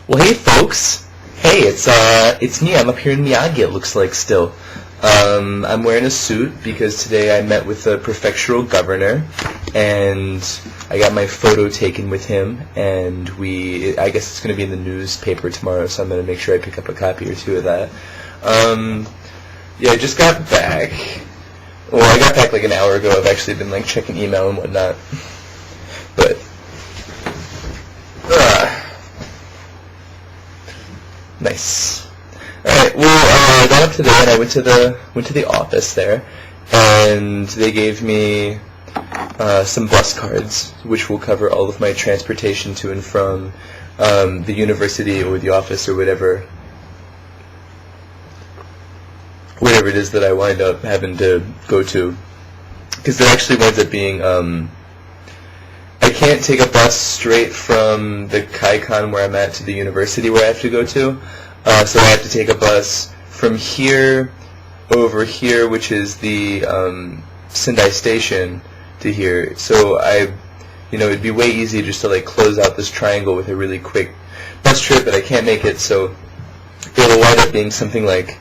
Well, hey folks. Hey, it's me. I'm up here in Miyagi. It looks like still. I'm wearing a suit because today I met with the prefectural governor, and I got my photo taken with him. And I guess it's going to be in the newspaper tomorrow, so I'm going to make sure I pick up a copy or two of that. Yeah, I just got back. Well, I got back like an hour ago. I've actually been like checking email and whatnot, but. Nice. Alright, well, I got up today and I went to the office there, and they gave me some bus cards, which will cover all of my transportation to and from the university or the office or whatever it is that I wind up having to go to. Because it actually winds up being, I can't take a bus straight from the Kaikon where I'm at to the university where I have to go to. So I have to take a bus from here over here, which is the Sendai station, to here. So it'd be way easier just to like close out this triangle with a really quick bus trip, but I can't make it. So it'll wind up being something like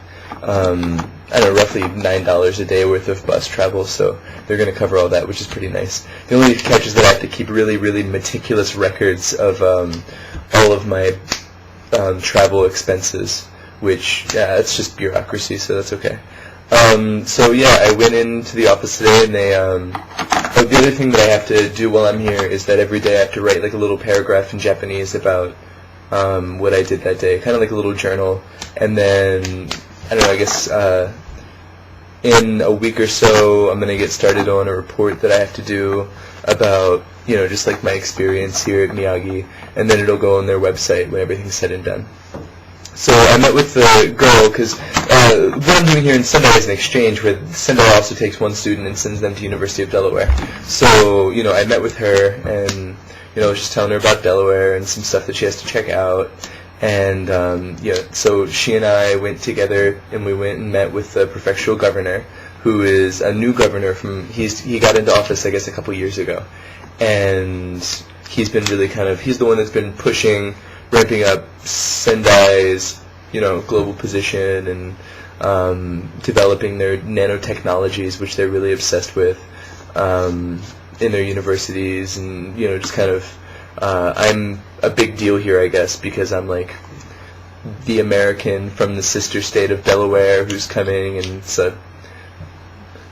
I don't know, roughly $9 a day worth of bus travel, so they're going to cover all that, which is pretty nice. The only catch is that I have to keep really, really meticulous records of all of my travel expenses, which, yeah, it's just bureaucracy, so that's okay. So yeah, I went into the office today, and the other thing that I have to do while I'm here is that every day I have to write like a little paragraph in Japanese about what I did that day, kind of like a little journal, and then I don't know, I guess in a week or so I'm going to get started on a report that I have to do about, just like my experience here at Miyagi, and then it'll go on their website when everything's said and done. So I met with the girl, because what I'm doing here in Sendai is an exchange where Sendai also takes one student and sends them to University of Delaware. So, I met with her, and, I was just telling her about Delaware and some stuff that she has to check out. And, so she and I went together, and we went and met with the prefectural governor, who is a new governor he got into office, I guess, a couple years ago. And he's been really he's the one that's been ramping up Sendai's, global position and developing their nanotechnologies, which they're really obsessed with, in their universities, and, just I'm a big deal here, I guess, because I'm like the American from the sister state of Delaware who's coming, and so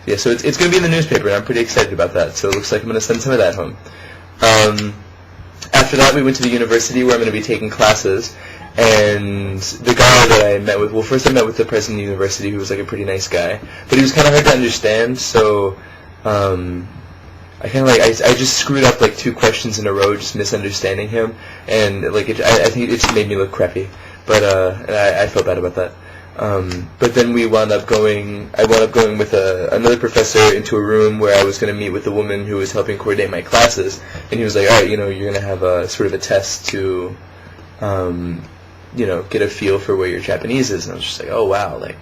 it's going to be in the newspaper, and I'm pretty excited about that. So it looks like I'm going to send some of that home. After that, we went to the university where I'm going to be taking classes, and the guy that I met with, well, first I met with the president of the university, who was like a pretty nice guy, but he was kind of hard to understand, so I just screwed up like 2 questions in a row, just misunderstanding him, and I think it just made me look crappy, but I felt bad about that. But then I wound up going with another professor into a room where I was going to meet with the woman who was helping coordinate my classes, and he was like, all right, you're going to have a sort of a test to, get a feel for where your Japanese is, and I was just like, oh wow, like,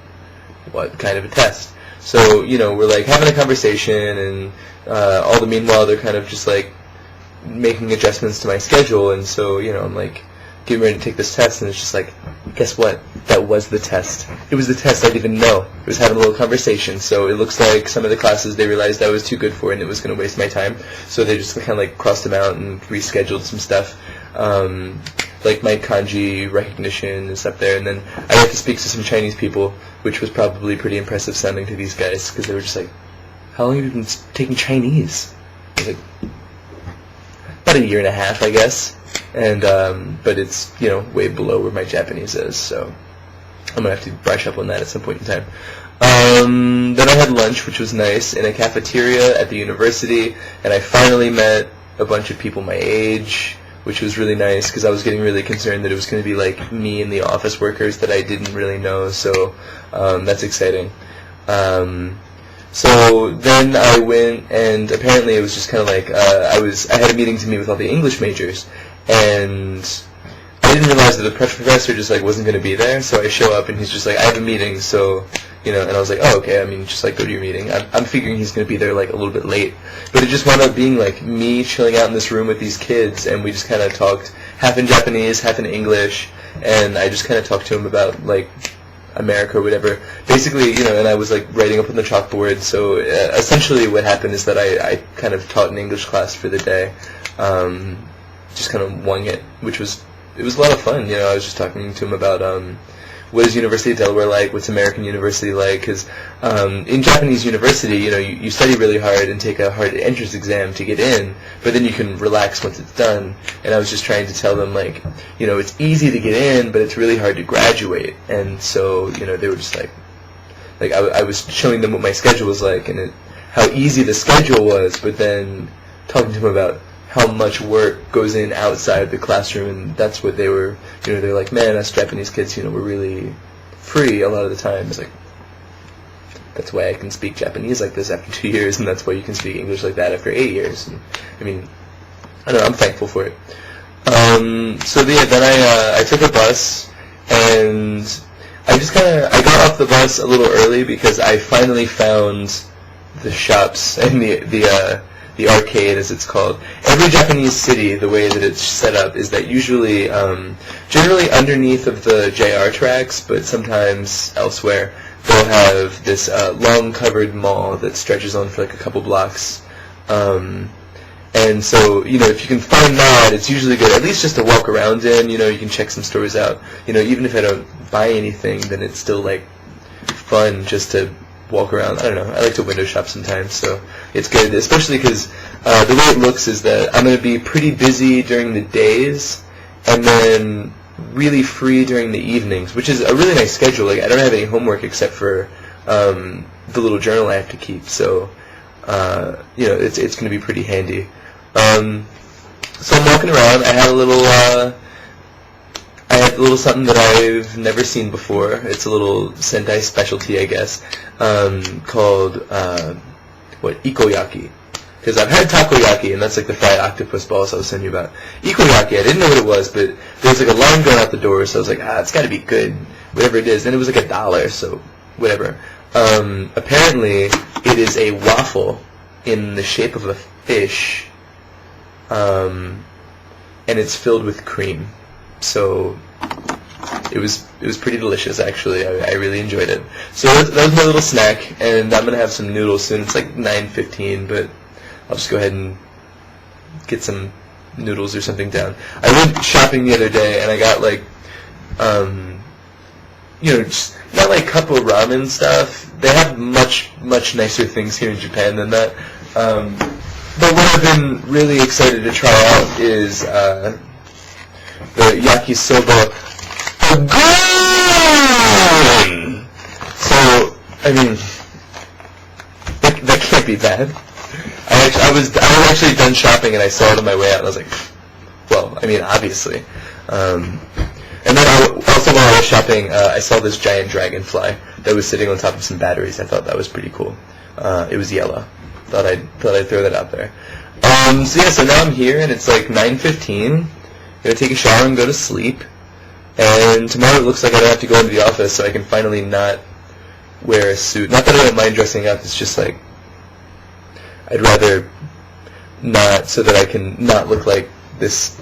what kind of a test? So, we're like having a conversation, and all the meanwhile they're kind of just like making adjustments to my schedule, and so, I'm like getting ready to take this test, and it's just like, guess what? That was the test. It was the test I didn't even know. It was having a little conversation, so it looks like some of the classes they realized I was too good for and it was going to waste my time, so they just kind of like crossed them out and rescheduled some stuff. Like my kanji recognition is up there, and then I got to speak to some Chinese people, which was probably pretty impressive sounding to these guys, because they were just like, how long have you been taking Chinese? I was like, about a year and a half, I guess, and but it's, way below where my Japanese is, so I'm going to have to brush up on that at some point in time. Then I had lunch, which was nice, in a cafeteria at the university, and I finally met a bunch of people my age, which was really nice, because I was getting really concerned that it was going to be like me and the office workers that I didn't really know, so that's exciting. So then I went, and apparently it was just kind of like, I had a meeting to meet with all the English majors, and I didn't realize that the professor just like wasn't going to be there, so I show up and he's just like, I have a meeting, so, and I was like, oh, okay, just like go to your meeting. I'm figuring he's going to be there like a little bit late, but it just wound up being like me chilling out in this room with these kids, and we just kind of talked half in Japanese, half in English, and I just kind of talked to him about like America or whatever. Basically, and I was like writing up on the chalkboard. So essentially, what happened is that I kind of taught an English class for the day, just kind of wing it, it was a lot of fun. I was just talking to him about what is University of Delaware like, what's American University like, because in Japanese university, you study really hard and take a hard entrance exam to get in, but then you can relax once it's done. And I was just trying to tell them, like, it's easy to get in, but it's really hard to graduate. And so, they were just like I was showing them what my schedule was like and how easy the schedule was, but then talking to them about how much work goes in outside the classroom, and that's what they were, they're like, man, us Japanese kids, we're really free a lot of the time. It's like, that's why I can speak Japanese like this after 2 years, and that's why you can speak English like that after 8 years. And, I mean, I don't know, I'm thankful for it. So yeah, then I took a bus, and I got off the bus a little early because I finally found the shops and the arcade, as it's called. Every Japanese city, the way that it's set up is that usually, generally underneath of the JR tracks, but sometimes elsewhere, they'll have this long covered mall that stretches on for like a couple blocks. And so, if you can find that, it's usually good, at least just to walk around in. You can check some stores out. Even if I don't buy anything, then it's still like fun just to walk around. I don't know. I like to window shop sometimes, so it's good, especially because the way it looks is that I'm going to be pretty busy during the days and then really free during the evenings, which is a really nice schedule. Like, I don't have any homework except for the little journal I have to keep, so it's going to be pretty handy. So I'm walking around. I had a little something that I've never seen before. It's a little Sendai specialty, I guess, called Ikoyak. Because I've had takoyaki, and that's like the fried octopus balls I was telling you about. Ikoyak, I didn't know what it was, but there was like a line going out the door, so I was like, it's got to be good, whatever it is. And it was like $1, so whatever. Apparently, it is a waffle in the shape of a fish, and it's filled with cream. So it was pretty delicious, actually. I really enjoyed it. So that was my little snack, and I'm gonna have some noodles soon. It's like 9:15, but I'll just go ahead and get some noodles or something down. I went shopping the other day, and I got like, just not like cup of ramen stuff. They have much nicer things here in Japan than that. But what I've been really excited to try out is the yakisoba. So, I mean, that can't be bad. I was actually done shopping and I saw it on my way out and I was like, well, I mean, obviously. And then also while I was shopping, I saw this giant dragonfly that was sitting on top of some batteries. I thought that was pretty cool. It was yellow. Thought I'd throw that out there. So now I'm here and it's like 9:15. Gonna take a shower and go to sleep. And tomorrow it looks like I don't have to go into the office, so I can finally not wear a suit. Not that I don't mind dressing up, it's just like I'd rather not, so that I can not look like this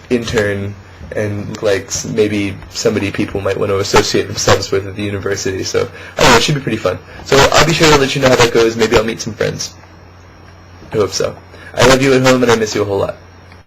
intern and look like maybe somebody people might want to associate themselves with at the university. So, I don't know, it should be pretty fun. So I'll be sure to let you know how that goes. Maybe I'll meet some friends. I hope so. I love you at home and I miss you a whole lot.